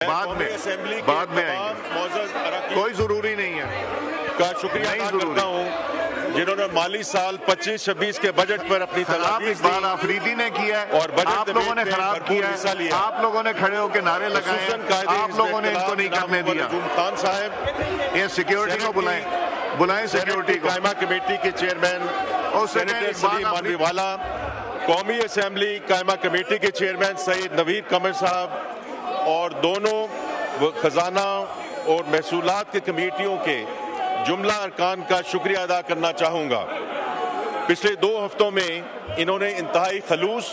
بعد میں آئیں، کوئی ضروری نہیں ہے کا شکریہ ادا کرتا ہوں جنہوں نے مالی سال 25-26 کے بجٹ پر اپنی خراب اقبال آفریدی نے کیا ہے اور بجٹ آپ لوگوں نے خراب کیا ہے، آپ لوگوں نے کھڑے ہو کے نعرے لگائے ہیں، آپ لوگوں نے ان کو نہیں کرنے دیا۔ خان صاحب یہ سیکیورٹی کو بلائیں سیکیورٹی کو۔ قائمہ کمیٹی کے چیئرمین سینیٹر سلیم مانوی والا، قومی اسمبلی قائمہ کمیٹی کے چیئرمین سید نوید قمر صاحب اور دونوں خزانہ اور محصولات کی کمیٹیوں کے جملہ ارکان کا شکریہ ادا کرنا چاہوں گا۔ پچھلے 2 ہفتوں میں انہوں نے انتہائی خلوص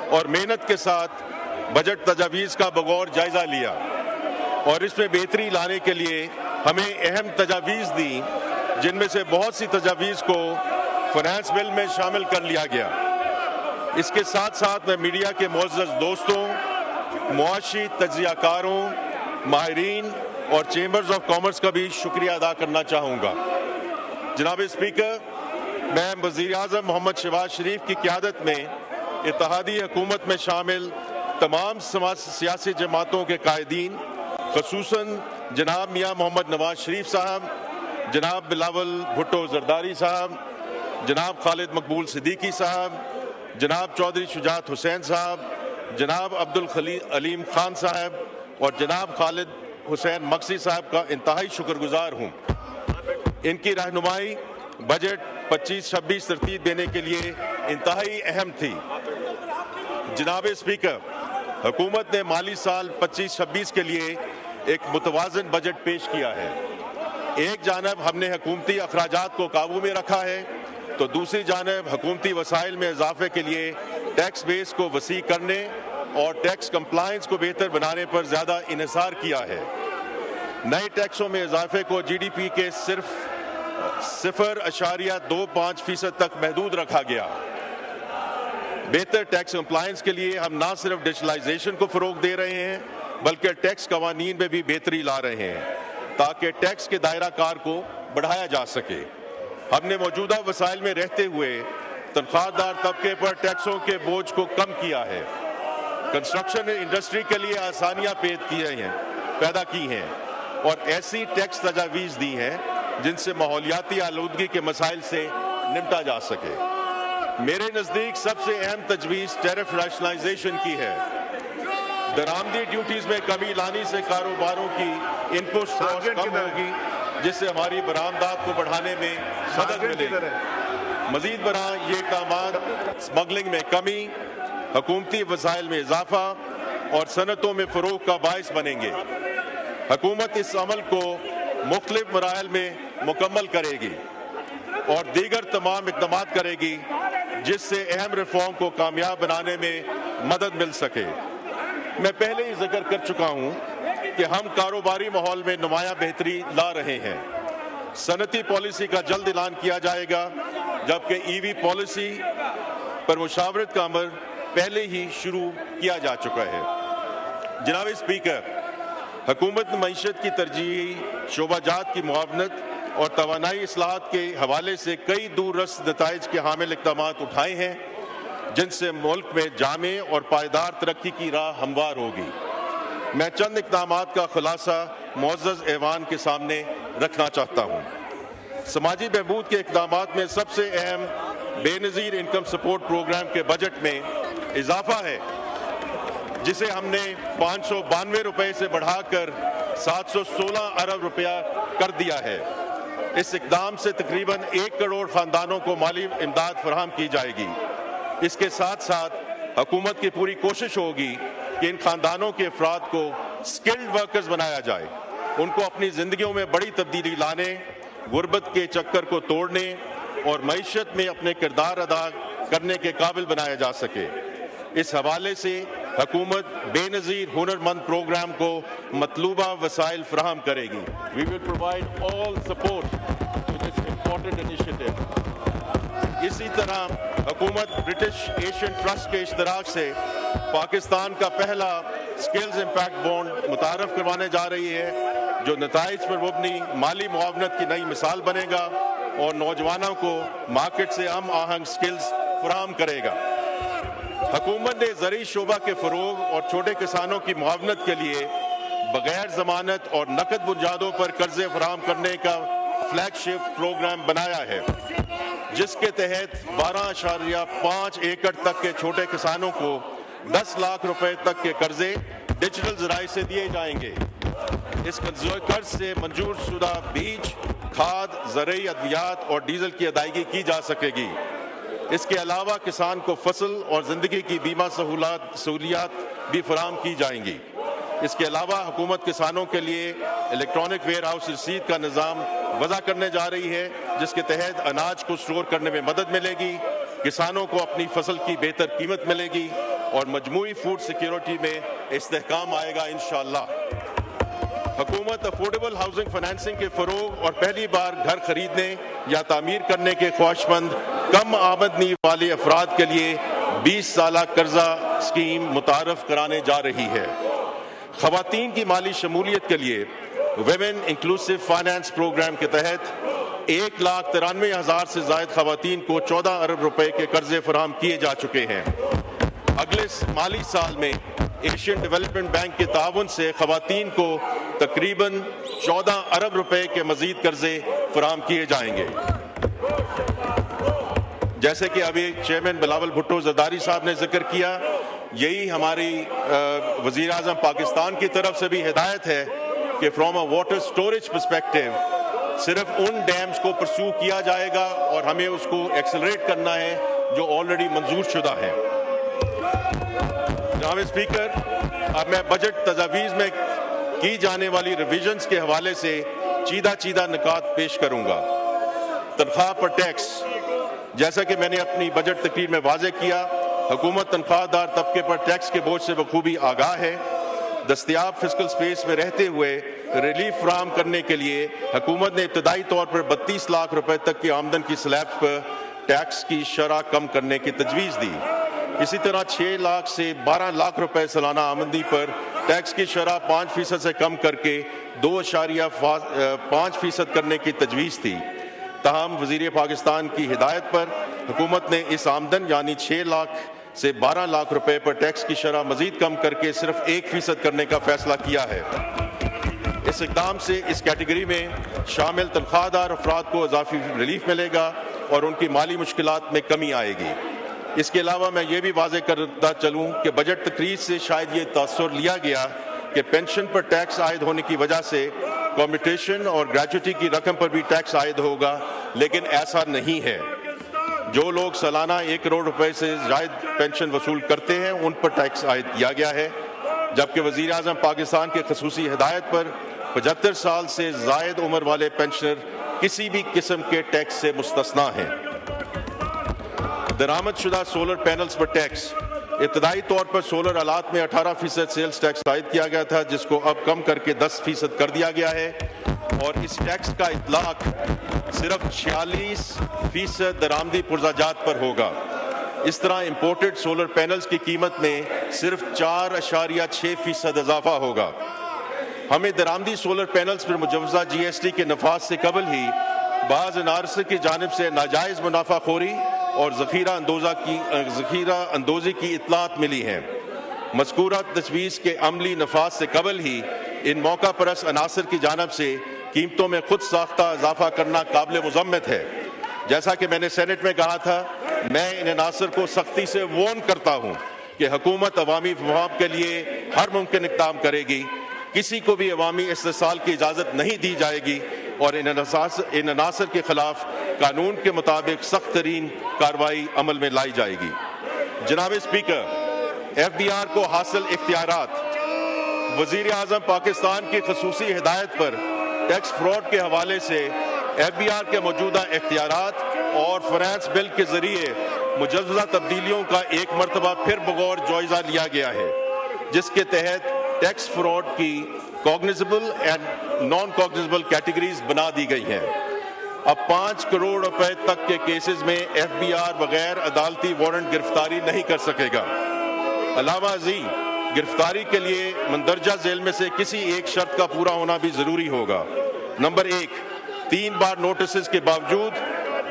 اور محنت کے ساتھ بجٹ تجاویز کا بغور جائزہ لیا اور اس میں بہتری لانے کے لیے ہمیں اہم تجاویز دی، جن میں سے بہت سی تجاویز کو فنانس بل میں شامل کر لیا گیا۔ اس کے ساتھ ساتھ میں میڈیا کے معزز دوستوں، معاشی تجزیہ کاروں، ماہرین اور چیمبرز آف کامرس کا بھی شکریہ ادا کرنا چاہوں گا۔ جناب اسپیکر، میں وزیر اعظم محمد شہباز شریف کی قیادت میں اتحادی حکومت میں شامل تمام سیاسی جماعتوں کے قائدین، خصوصاً جناب میاں محمد نواز شریف صاحب، جناب بلاول بھٹو زرداری صاحب، جناب خالد مقبول صدیقی صاحب، جناب چودھری شجاعت حسین صاحب، جناب عبدالعلیم خان صاحب اور جناب خالد حسین مقصی صاحب کا انتہائی شکر گزار ہوں۔ ان کی رہنمائی بجٹ 25-26 ترتیب دینے کے لیے انتہائی اہم تھی۔ جناب اسپیکر، حکومت نے مالی سال 25-26 کے لیے ایک متوازن بجٹ پیش کیا ہے۔ ایک جانب ہم نے حکومتی اخراجات کو قابو میں رکھا ہے تو دوسری جانب حکومتی وسائل میں اضافے کے لیے ٹیکس بیس کو وسیع کرنے اور ٹیکس کمپلائنس کو بہتر بنانے پر زیادہ انحصار کیا ہے۔ نئے ٹیکسوں میں اضافے کو جی ڈی پی کے صرف 0.25% تک محدود رکھا گیا۔ بہتر ٹیکس کمپلائنس کے لیے ہم نہ صرف ڈیجیٹلائزیشن کو فروغ دے رہے ہیں بلکہ ٹیکس قوانین میں بھی بہتری لا رہے ہیں تاکہ ٹیکس کے دائرہ کار کو بڑھایا جا سکے۔ ہم نے موجودہ وسائل میں رہتے ہوئے تنخواہ دار طبقے پر ٹیکسوں کے بوجھ کو کم کیا ہے، کنسٹرکشن انڈسٹری کے لیے آسانیاں پیدا کی ہیں اور ایسی ٹیکس تجاویز دی ہیں جن سے ماحولیاتی آلودگی کے مسائل سے نمٹا جا سکے۔ میرے نزدیک سب سے اہم تجویز ٹیرف ریشنلائزیشن کی ہے۔ درآمدی ڈیوٹیز میں کمی لانے سے کاروباروں کی انپٹ کاسٹ کم ہوگی، جس سے ہماری برآمدات کو بڑھانے میں مدد ملے گی۔ مزید برآں یہ اقدامات اسمگلنگ میں کمی، حکومتی وسائل میں اضافہ اور صنعتوں میں فروغ کا باعث بنیں گے۔ حکومت اس عمل کو مختلف مراحل میں مکمل کرے گی اور دیگر تمام اقدامات کرے گی جس سے اہم ریفارم کو کامیاب بنانے میں مدد مل سکے۔ میں پہلے ہی ذکر کر چکا ہوں کہ ہم کاروباری ماحول میں نمایاں بہتری لا رہے ہیں۔ صنعتی پالیسی کا جلد اعلان کیا جائے گا، جبکہ ای وی پالیسی پر مشاورت کا عمل پہلے ہی شروع کیا جا چکا ہے۔ جناب اسپیکر، حکومت نے معیشت کی ترجیحی شعبہ جات کی معاونت اور توانائی اصلاحات کے حوالے سے کئی دور رس نتائج کے حامل اقدامات اٹھائے ہیں جن سے ملک میں جامع اور پائیدار ترقی کی راہ ہموار ہوگی۔ میں چند اقدامات کا خلاصہ معزز ایوان کے سامنے رکھنا چاہتا ہوں۔ سماجی بہبود کے اقدامات میں سب سے اہم بے نظیر انکم سپورٹ پروگرام کے بجٹ میں اضافہ ہے، جسے ہم نے 592 روپے سے بڑھا کر 716 ارب روپیہ کر دیا ہے۔ اس اقدام سے تقریباً 1 کروڑ خاندانوں کو مالی امداد فراہم کی جائے گی۔ اس کے ساتھ ساتھ حکومت کی پوری کوشش ہوگی کہ ان خاندانوں کے افراد کو سکلڈ ورکرز بنایا جائے، ان کو اپنی زندگیوں میں بڑی تبدیلی لانے، غربت کے چکر کو توڑنے اور معیشت میں اپنے کردار ادا کرنے کے قابل بنایا جا سکے۔ اس حوالے سے حکومت بے نظیر ہنر مند پروگرام کو مطلوبہ وسائل فراہم کرے گی۔ We will provide all support to this important initiative۔ اسی طرح حکومت برٹش ایشین ٹرسٹ کے اشتراک سے پاکستان کا پہلا سکلز امپیکٹ بانڈ متعارف کروانے جا رہی ہے، جو نتائج پر مبنی مالی معاونت کی نئی مثال بنے گا اور نوجوانوں کو مارکیٹ سے ہم آہنگ سکلز فراہم کرے گا۔ حکومت نے زرعی شعبہ کے فروغ اور چھوٹے کسانوں کی معاونت کے لیے बगैर जमानत और नकद बुनियादों पर कर्जे फराहम करने का फ्लैगशिप प्रोग्राम बनाया है, जिसके तहत 12.5 एकड़ तक के छोटे किसानों को 10 लाख रुपए तक के कर्जे डिजिटल जराए से दिए जाएंगे। इस कर्ज से मंजूर शुदा बीज, खाद, ज़रूरी अद्वियात और डीजल की अदायगी की जा सकेगी। इसके अलावा किसान को फसल और ज़िंदगी की बीमा सहूलियात भी फराहम की जाएंगी। इसके अलावा हुकूमत किसानों के लिए इलेक्ट्रॉनिक वेयर हाउस रसीद का निज़ाम वज़ा करने जा रही है, जिसके तहत अनाज को स्टोर करने में मदद मिलेगी, किसानों को अपनी फसल की बेहतर कीमत मिलेगी और मजमूई फूड सिक्योरिटी में इस्तेहकाम आएगा इंशाअल्लाह। हुकूमत अफोर्डेबल हाउसिंग फाइनेंसिंग के फ़रोग और पहली बार घर खरीदने या तामीर करने के ख्वाहिशमंद कम आमदनी वाले अफराद के लिए 20 साला कर्जा स्कीम मुतारफ कराने जा रही है। ख़वातीन की माली शमूलियत के लिए विमेन इंक्लूसिव फाइनेंस प्रोग्राम के तहत 1,93,000 से ज़ायद ख़वातीन को 14 अरब रुपए के कर्जे फराहम किए जा चुके हैं। अगले माली साल में एशियन डेवलपमेंट बैंक के ताउन से ख़वातीन को तकरीबन 14 अरब रुपए के मज़ीद कर्जे फराहम किए जाएंगे। जैसे कि अभी चेयरमैन बिलावल भुट्टो ज़रदारी साहब ने जिक्र किया, यही हमारी वज़ीर आज़म पाकिस्तान की तरफ से भी हिदायत है कि from a water storage perspective सिर्फ उन डैम्स को परस्यू किया जाएगा और हमें उसको एक्सेलरेट करना है जो ऑलरेडी मंजूर शुदा है। जनाब स्पीकर, अब मैं बजट तजावीज़ में की जाने वाली रिविजन्स के हवाले से चीदा निकात पेश करूंगा। तनख्वाह पर टैक्स, जैसा कि मैंने अपनी बजट तकरीर में वाज़ेह किया, हुकूमत तनख्वाहदार तबके पर टैक्स के बोझ से बखूबी आगाह है। दस्तयाब फिस्कल स्पेस में रहते हुए रिलीफ फराहम करने के लिए हुकूमत ने इब्तदाई तौर पर 32 लाख रुपए तक की आमदन की स्लैब पर टैक्स की शरह कम करने की तजवीज़ दी। इसी तरह 6 लाख से 12 लाख रुपए सालाना आमदनी पर टैक्स की शरह 5% से कम करके 2.5% करने की तजवीज़ थी। ताहम वज़ीर पाकिस्तान की हिदायत पर हुकूमत ने इस आमदन यानी 6 लाख से 12 लाख रुपए पर टैक्स की शरह मजीद कम करके सिर्फ 1% करने का फैसला किया है। इस इक़दाम से इस कैटेगरी में शामिल तनख्वाहदार अफराद को इजाफी रिलीफ मिलेगा और उनकी माली मुश्किलात में कमी आएगी। इसके अलावा मैं ये भी वाज़ेह करता चलूँ कि बजट तकरीर से शायद ये तासुर लिया गया कि पेंशन पर टैक्स आयद होने की वजह से कम्यूटेशन और ग्रेजुटी की रकम पर भी टैक्स आयद होगा, लेकिन ऐसा नहीं है। जो लोग सालाना 1 करोड़ रुपए से ज़ायद पेंशन वसूल करते हैं उन पर टैक्स आयद किया गया है, जबकि वज़ीर आज़म पाकिस्तान के खसूसी हिदायत पर 75 साल से ज़ायद उम्र वाले पेंशनर किसी भी किस्म के टैक्स से मुस्तस्ना हैं। दरामदशुदा सोलर पैनल्स पर टैक्स, इब्तदाई तौर पर सोलर आलात में 18% सेल्स टैक्स आयद किया गया था, जिसको अब कम करके 10% कर दिया गया है और इस टैक्स का इतलाक सिर्फ 46% दरामदी पुरजाजात पर होगा। इस तरह इंपोर्टेड सोलर पैनल्स की कीमत में सिर्फ 4.6% इजाफा होगा। हमें दरामदी सोलर पैनल्स पर मुजवजा GST के नफाज से कबल ही बाज़ एनआरसी की जानिब से नाजायज़ मुनाफाखोरी और ज़ख़ीरा अंदोज़ी की इतलात मिली हैं। मज़कूरा तजवीज़ के अमली नफाज से कबल ही इन मौका परस अनासर की जानिब से कीमतों में खुद साख्ता इजाफा करना काबिल मुज़म्मत है। जैसा कि मैंने सेनेट में कहा था, मैं इन अनासर को सख्ती से वार्न करता हूँ कि हुकूमत अवामी मफाद के लिए हर मुमकिन इक़दाम करेगी, किसी को भी अवामी इस्तेसाल की इजाज़त नहीं दी जाएगी और इन अनासर के खिलाफ कानून के मुताबिक सख्त तरीन कार्रवाई अमल में लाई जाएगी। जनाब स्पीकर, FBR को हासिल इख्तियारात, वज़ीर आज़म पाकिस्तान की खसूसी हिदायत पर टैक्स फ्रॉड के हवाले से FBR के मौजूदा इख्तियारात और फाइनेंस बिल के जरिए मुजव्वज़ा तब्दीलियों का एक मरतबा फिर बगौर जायजा लिया गया है, जिसके तहत टैक्स फ्रॉड की cognizable and non cognizable categories बना दी गई हैं। अब 5 करोड़ रुपए तक के केसेस में FBR बगैर अदालती वारंट गिरफ्तारी नहीं कर सकेगा। अलावा अज़ीं, गिरफ्तारी के लिए मंदरजा जेल में से किसी एक शर्त का पूरा होना भी जरूरी होगा। नंबर 1, 3 बार नोटिस के बावजूद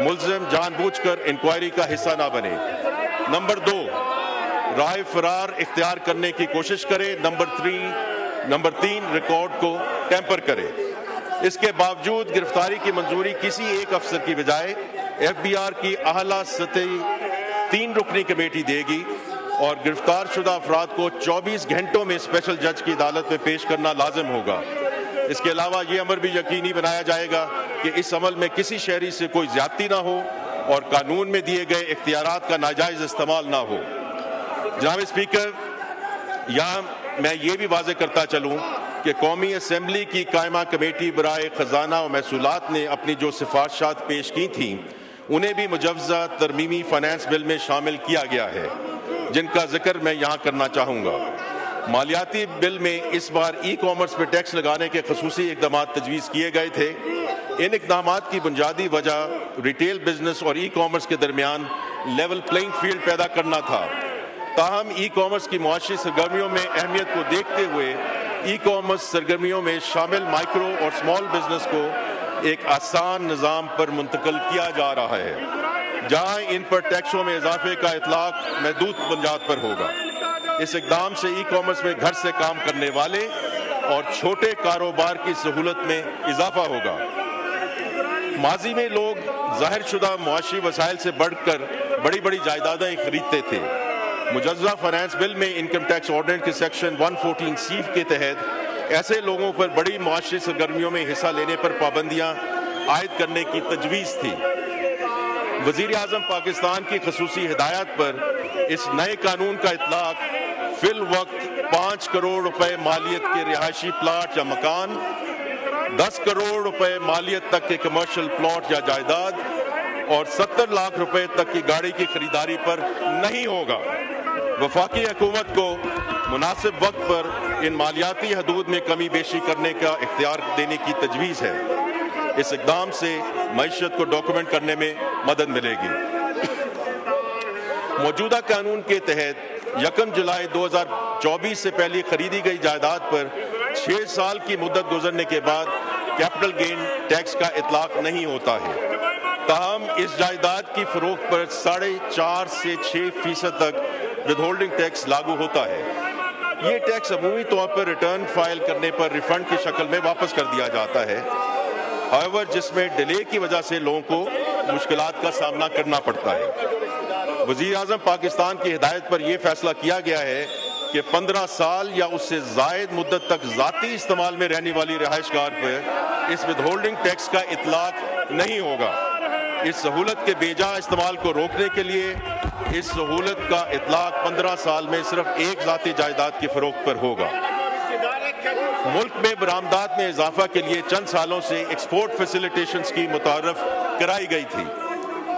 मुल्ज़िम जानबूझकर इंक्वायरी का हिस्सा ना बने। नंबर 2, राय फरार इख्तियार करने की कोशिश करे। नंबर 3, नंबर 3 रिकॉर्ड को टेम्पर करे। इसके बावजूद गिरफ्तारी की मंजूरी किसी एक अफसर की बजाय FBI की आला सतही 3 रुकनी कमेटी देगी और गिरफ्तार शुदा अफराद को 24 घंटों में स्पेशल जज की अदालत में पेश करना लाजिम होगा। इसके अलावा ये अमर भी यकीनी बनाया जाएगा कि इस अमल में किसी शहरी से कोई ज्यादती ना हो और कानून में दिए गए इख्तियारात का नाजायज इस्तेमाल ना हो। जनाब स्पीकर, यहाँ मैं ये भी वाज़ेह करता चलूँ कि कौमी असम्बली की कायमा कमेटी बराए ख़जाना और महसूलात ने अपनी जो सिफारशात पेश की थीं उन्हें भी मुजव्वज़ा तरमीमी फाइनेंस बिल में शामिल किया गया है, जिनका जिक्र मैं यहाँ करना चाहूँगा। मालियाती बिल में इस बार ई-कॉमर्स पर टैक्स लगाने के खसूसी इक़दाम तजवीज़ किए गए थे। इन इक़दाम की बुनियादी वजह रिटेल बिजनेस और ई-कॉमर्स के दरमियान लेवल प्लेइंग फील्ड पैदा करना था। ताहम ई-कॉमर्स की मुआशी सरगर्मियों में अहमियत को देखते हुए ई-कॉमर्स सरगर्मियों में शामिल माइक्रो और स्मॉल बिजनेस को एक आसान निज़ाम पर मुंतकिल किया जा रहा है, जहाँ इन पर टैक्सों में इजाफे का इतलाक महदूद बुनियाद पर होगा। इस इक़दाम से ई-कॉमर्स में घर से काम करने वाले और छोटे कारोबार की सहूलत में इजाफा होगा। माजी में लोग ज़ाहिर शुदा मुआशी वसाइल से बढ़कर बड़ी बड़ी जायदादें खरीदते थे। मुजव्वज़ा फाइनेंस बिल में इनकम टैक्स ऑर्डिनेंस के सेक्शन 114C के तहत ऐसे लोगों पर बड़ी मुआशी सरगर्मियों में हिस्सा लेने पर पाबंदियां आयद करने की तजवीज़ थी। वज़ीर आज़म पाकिस्तान की खसूसी हिदायत पर इस नए कानून का इतलाक फिल वक्त 5 करोड़ रुपए मालियत के रिहायशी प्लाट या मकान, 10 करोड़ रुपए मालियत तक के कमर्शियल प्लॉट या जायदाद और 70 लाख रुपए तक की गाड़ी की खरीदारी पर नहीं होगा। वफाकी हुकूमत को मुनासिब वक्त पर इन मालियाती हदूद में कमी बेशी करने का इख्तियार देने की तजवीज़ है। इस इक़दाम से मईशत को डॉक्यूमेंट करने में मदद मिलेगी। मौजूदा कानून के तहत 1 जुलाई 2024 से पहले खरीदी गई जायदाद पर 6 साल की मुद्दत गुजरने के बाद कैपिटल गेन टैक्स का इतलाक नहीं होता है। ताहम इस जायदाद की फरोख्त पर 4.5 से 6% तक विदहोल्डिंग टैक्स लागू होता है। ये टैक्स अमूमी तौर पर रिटर्न फाइल करने पर रिफंड की शक्ल में वापस कर दिया जाता है, हाउएवर जिसमें डिले की वजह से लोगों को मुश्किलात का सामना करना पड़ता है। वज़ीर आज़म पाकिस्तान की हिदायत पर यह फैसला किया गया है कि 15 साल या उससे ज़ायद मुद्दत तक ज़ाती इस्तेमाल में रहने वाली रिहाइशगार पर इस विदहोल्डिंग टैक्स का इतलाक नहीं होगा। इस सहूलत के बेजा इस्तेमाल को रोकने के लिए इस सहूलत का इतलाक 15 साल में सिर्फ एक ज़ाती जायदाद की फरोख्त पर होगा। मुल्क में बरामदात में इजाफा के लिए चंद सालों से एक्सपोर्ट फैसिलिटेशन स्कीम मुतारफ कराई गई थी,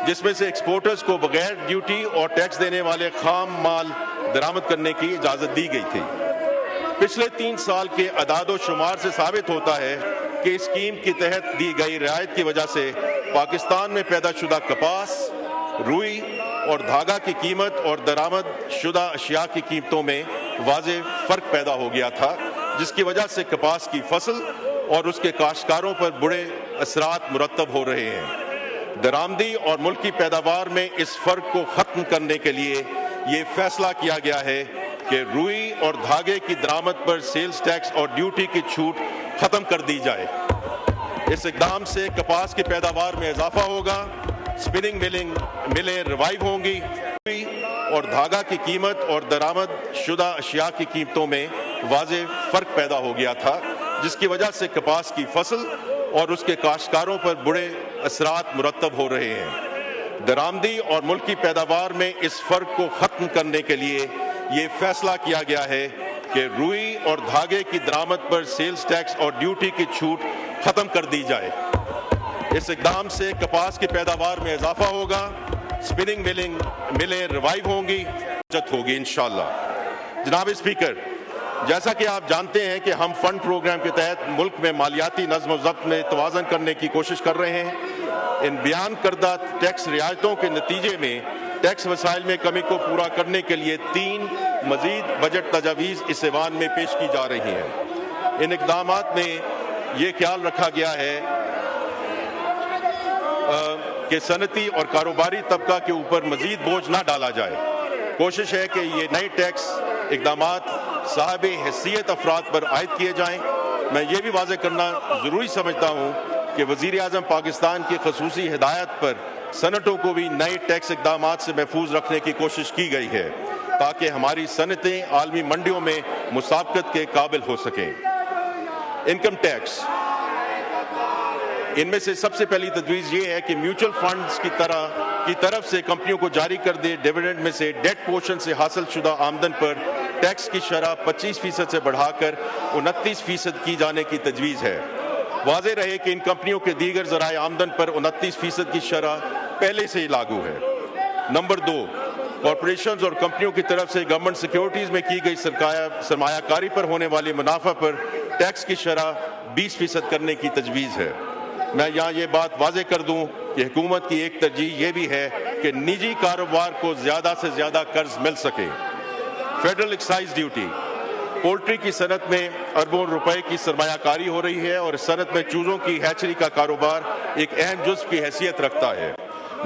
जिसमें से एक्सपोर्टर्स को बगैर ड्यूटी और टैक्स देने वाले खाम माल दरामद करने की इजाज़त दी गई थी। पिछले 3 साल के अदाद व शुमार से साबित होता है कि इस स्कीम के तहत दी गई रियायत की वजह से पाकिस्तान में पैदा शुदा कपास, रुई और धागा की कीमत और दरामद शुदा अशिया की कीमतों में वाज़ेह फ़र्क पैदा हो गया था, जिसकी वजह से कपास की फसल और उसके काश्तकारों पर बुरे असरात मुरतब हो रहे हैं। दरामदी और मुल्क की पैदावार में इस फ़र्क को ख़त्म करने के लिए ये फैसला किया गया है कि रुई और धागे की दरामद पर सेल्स टैक्स और ड्यूटी की छूट ख़त्म कर दी जाए। इस इक़दाम से कपास की पैदावार में इजाफा होगा, स्पिनिंग मिलें रिवाइव होंगी और धागा की कीमत और दरामद शुदा अशिया की कीमतों में वाज़ेह फ़र्क पैदा हो गया था, जिसकी वजह से कपास की फसल और उसके काश्तकारों पर बुरे असरात मुरतब हो रहे हैं। दरामदी और मुल्क की पैदावार में इस फ़र्क को ख़त्म करने के लिए ये फैसला किया गया है कि रुई और धागे की दरामद पर सेल्स टैक्स और ड्यूटी की छूट ख़त्म कर दी जाए। इस इक़दाम से कपास की पैदावार में इजाफा होगा, स्पिनिंग मिलें रिवाइव होंगी, बचत होगी इंशाअल्लाह। जनाब स्पीकर, जैसा कि आप जानते हैं कि हम फंड प्रोग्राम के तहत मुल्क में मालियाती नज़्म व ज़ब्त में तवाज़न करने की कोशिश कर रहे हैं। इन बयान करदा टैक्स रियायतों के नतीजे में टैक्स वसाइल में कमी को पूरा करने के लिए 3 मज़ीद बजट तजावीज़ इस ऐवान में पेश की जा रही हैं। इन इक़दामात में ये ख्याल रखा गया है कि सनती और कारोबारी तबका के ऊपर मज़ीद बोझ ना डाला जाए। कोशिश है कि ये नए टैक्स इक़दामात साहिब हैसियत अफराद पर आयद किए जाएं। मैं ये भी वाज़ेह करना ज़रूरी समझता हूँ कि वज़ीर आज़म पाकिस्तान की खसूसी हिदायत पर सनतों को भी नए टैक्स इक़दामात से महफूज रखने की कोशिश की गई है ताकि हमारी सनतें आलमी मंडियों में मुसाबकत के काबिल हो सकें। इनकम टैक्स, इनमें से सबसे पहली तजवीज़ ये है कि म्यूचुअल फंड्स की तरफ से कंपनियों को जारी कर दे डिविडेंड में से डेट पोर्शन से हासिल शुदा आमदन पर टैक्स की शरह 25% से बढ़ाकर 29% की जाने की तजवीज़ है। वाज़ेह रहे कि इन कंपनियों के दीगर ज़राए आमदन पर 29% की शरह पहले से ही लागू है। नंबर 2, कॉरपोरेशंस और कंपनियों की तरफ से गवर्नमेंट सिक्योरिटीज़ में की गई सरमायाकारी पर होने वाले मुनाफा पर टैक्स की शरह 20% करने की तजवीज़ है। मैं यहाँ ये बात वाज़ेह कर दूँ कि हुकूमत की एक तरजीह ये भी है कि निजी कारोबार को ज़्यादा से ज़्यादा कर्ज मिल सके। फेडरल एक्साइज ड्यूटी, पोल्ट्री की सनत में अरबों रुपए की सरमायाकारी हो रही है और इस सनत में चूज़ों की हैचरी का कारोबार एक अहम जुज़्व की हैसियत रखता है,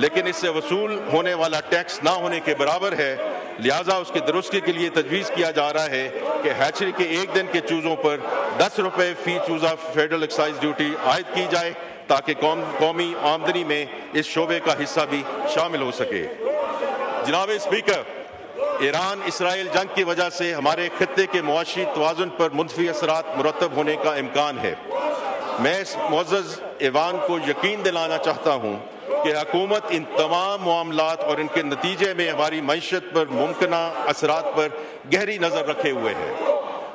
लेकिन इससे वसूल होने वाला टैक्स ना होने के बराबर है। लिहाजा उसकी दुरुस्ती के लिए तजवीज़ किया जा रहा है कि हैचरी के एक दिन के चूज़ों पर 10 रुपए फ़ी चूज़ा फेडरल एक्साइज ड्यूटी आयद की जाए ताकि कौमी आमदनी में इस शोबे का हिस्सा भी शामिल हो सके। जनाब स्पीकर, ईरान इसराइल जंग की वजह से हमारे खित्ते के मुआशी तवाज़ुन पर मुनफी असरात मुरतब होने का इम्कान है। मैं इस मुअज़्ज़ज़ ऐवान को यकीन दिलाना चाहता हूँ कि हुकूमत इन तमाम मामलात और इनके नतीजे में हमारी मईशत पर मुमकिना असरात पर गहरी नज़र रखे हुए है।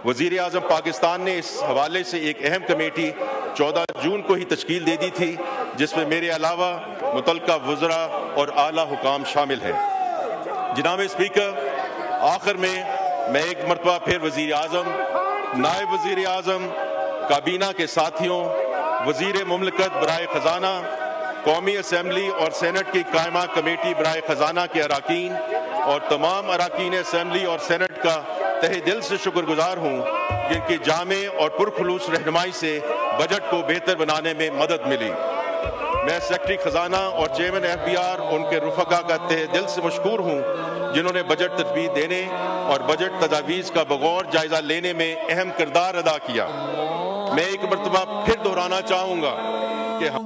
वज़ीर आज़म पाकिस्तान ने इस हवाले से एक अहम कमेटी 14 जून को ही तश्कील दे दी थी, जिसमें मेरे अलावा मुतल्लिका वज़रा और आला हुकाम शामिल हैं। जनाब स्पीकर, आखिर में मैं एक मरतबा फिर वज़ीर आज़म, नायब वज़ीर आज़म, काबीना के साथियों, वज़ीर मुमलिकत बराए ख़जाना, कौमी असम्बली और सेनेट की कायमा कमेटी बराए ख़जाना के अराकीन और तमाम अराकीन असम्बली और सेनेट का तहे दिल से शुक्रगुजार हूँ, जिनकी जामे और पुरखुलूस रहनुमाई से बजट को बेहतर बनाने में मदद मिली। मैं सेक्रेटरी खजाना और चेयरमैन FBR उनके रुफका का तहे दिल से मशकूर हूँ, जिन्होंने बजट तजवीज़ देने और बजट तजावीज़ का बगौर जायजा लेने में अहम किरदार अदा किया। मैं एक मरतबा फिर दोहराना चाहूँगा कि